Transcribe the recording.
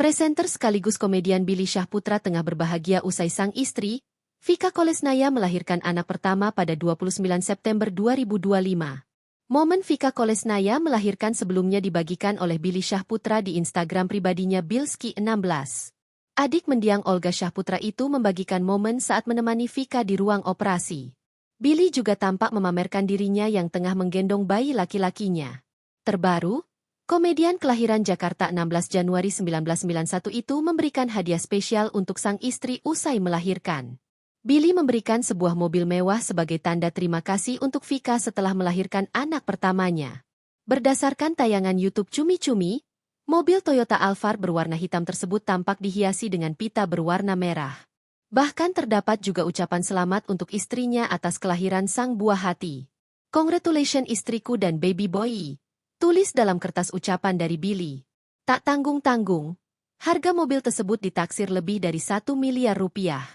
Presenter sekaligus komedian Billy Syahputra tengah berbahagia usai sang istri, Vika Kolesnaya melahirkan anak pertama pada 29 September 2025. Momen Vika Kolesnaya melahirkan sebelumnya dibagikan oleh Billy Syahputra di Instagram pribadinya Bilski 16. Adik mendiang Olga Syahputra itu membagikan momen saat menemani Vika di ruang operasi. Billy juga tampak memamerkan dirinya yang tengah menggendong bayi laki-lakinya. Terbaru, komedian kelahiran Jakarta 16 Januari 1991 itu memberikan hadiah spesial untuk sang istri usai melahirkan. Billy memberikan sebuah mobil mewah sebagai tanda terima kasih untuk Vika setelah melahirkan anak pertamanya. Berdasarkan tayangan YouTube Cumi Cumi, mobil Toyota Alphard berwarna hitam tersebut tampak dihiasi dengan pita berwarna merah. Bahkan terdapat juga ucapan selamat untuk istrinya atas kelahiran sang buah hati. "Congratulations istriku dan baby boy," tulis dalam kertas ucapan dari Billy. Tak tanggung-tanggung, harga mobil tersebut ditaksir lebih dari 1 miliar rupiah.